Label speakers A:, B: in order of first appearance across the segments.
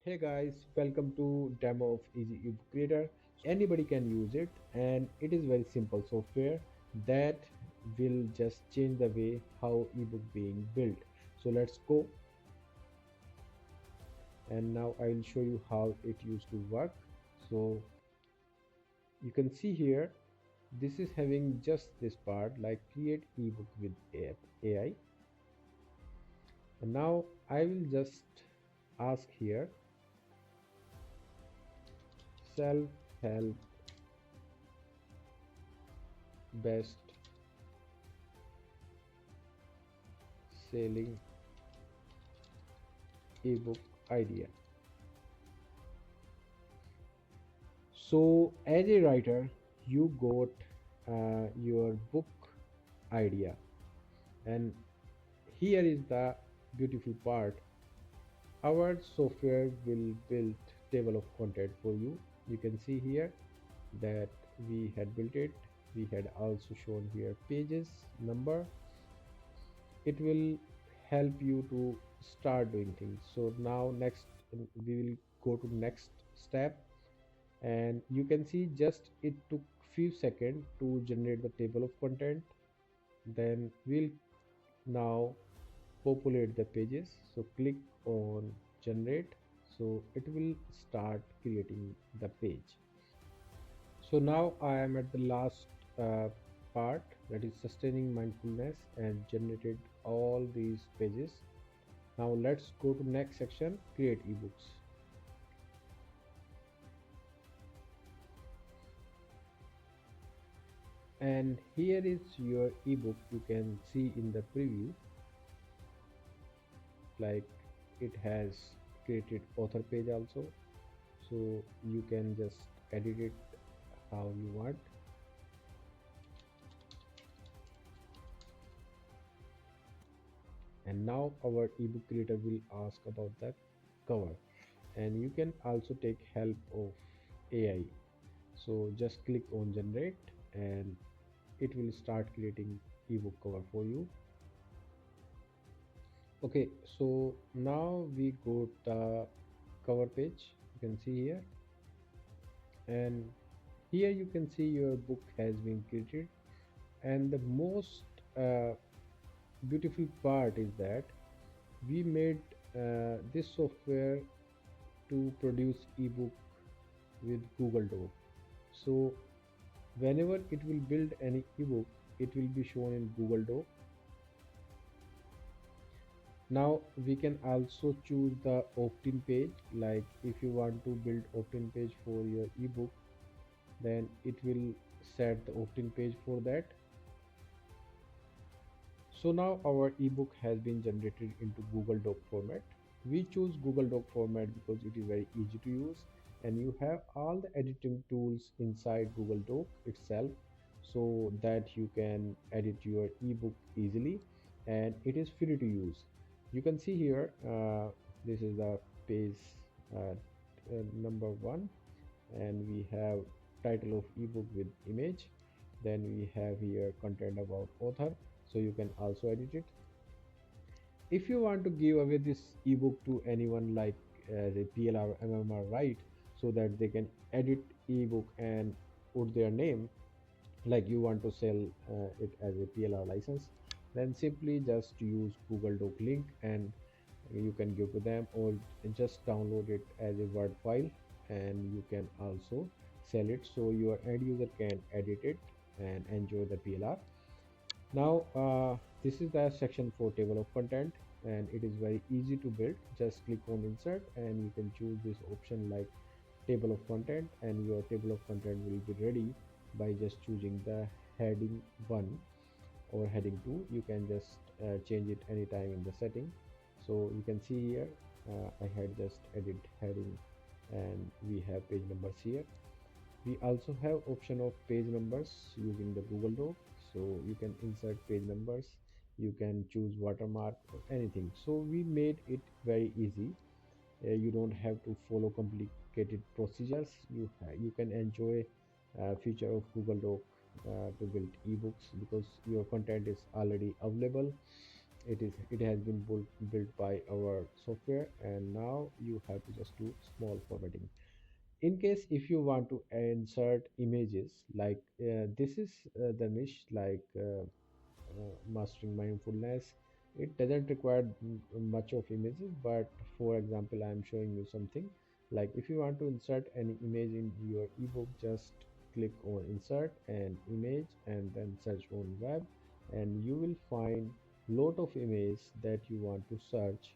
A: Hey guys, welcome to demo of Easy eBook Creator. Anybody can use it and it is very simple software that will just change the way how ebook being built. So let's go, and now I will show you how it used to work. So you can see here this is having just this part like create ebook with AI. And now I will just ask here self-help best selling ebook idea. So as a writer, you got your book idea, and here is the beautiful part. Our software will build table of content for you. You can see here that we had built it. We had also shown here pages, number. It will help you to start doing things. So now next we will go to next step, and you can see just it took few seconds to generate the table of content. Then we'll now populate the pages. So click on generate, so it will start creating the page. So now I am at the last uh, part, that is sustaining mindfulness, and generated all these pages. Now let's go to next section, create ebooks. And here is your ebook. You can see in the preview like it has created author page also, so you can just edit it how you want. And now our ebook creator will ask about the cover, and you can also take help of AI. So just click on generate and it will start creating ebook cover for you. Okay, so now we go the cover page. You can see here, and here you can see your book has been created. And the most beautiful part is that we made this software to produce ebook with Google Doc. So whenever it will build any ebook, it will be shown in Google Doc. Now we can also choose the opt-in page, like if you want to build opt-in page for your ebook, then it will set the opt-in page for that. So now our ebook has been generated into Google Doc format. We choose Google Doc format because it is very easy to use, and you have all the editing tools inside Google Doc itself, so that you can edit your ebook easily, and it is free to use. You can see here this is the page number one, and we have title of ebook with image. Then we have here content about author, so you can also edit it. If you want to give away this ebook to anyone, like the PLR MMR, right, so that they can edit ebook and put their name, like you want to sell it as a PLR license, then simply just use Google Doc link and you can give to them, or just download it as a Word file and you can also sell it, so your end user can edit it and enjoy the PLR. Now this is the section for table of content, and it is very easy to build. Just click on insert and you can choose this option like table of content, and your table of content will be ready by just choosing the heading 1 or heading 2. You can just change it anytime in the setting. So you can see here I had just edit heading, and we have page numbers here. We also have option of page numbers using the Google Doc, so you can insert page numbers, you can choose watermark or anything. So we made it very easy. You don't have to follow complicated procedures. You can enjoy feature of Google Doc to build ebooks because your content is already available, it has been built by our software, and now you have to just do small formatting. In case if you want to insert images, like this is the niche, like mastering mindfulness. It doesn't require much of images, but for example, I am showing you something. Like if you want to insert any image in your ebook, just click on insert and image and then search on web, and you will find lot of images that you want to search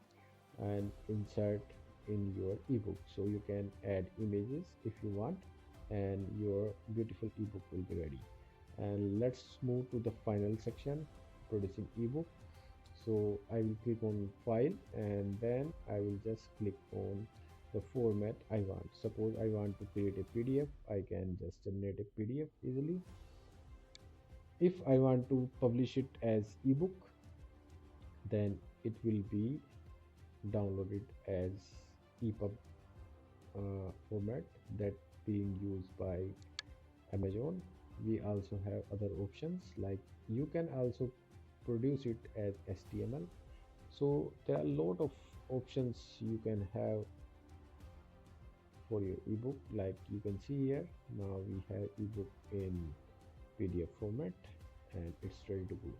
A: and insert in your ebook. So you can add images if you want, and your beautiful ebook will be ready. And let's move to the final section, producing ebook. So I will click on file, and then I will just click on the format I want. Suppose I want to create a pdf, I can just generate a pdf easily. If I want to publish it as ebook, then it will be downloaded as EPUB format that being used by Amazon. We also have other options, like you can also produce it as HTML. So there are a lot of options you can have for your ebook. Like you can see here, now we have ebook in PDF format and it's ready to go.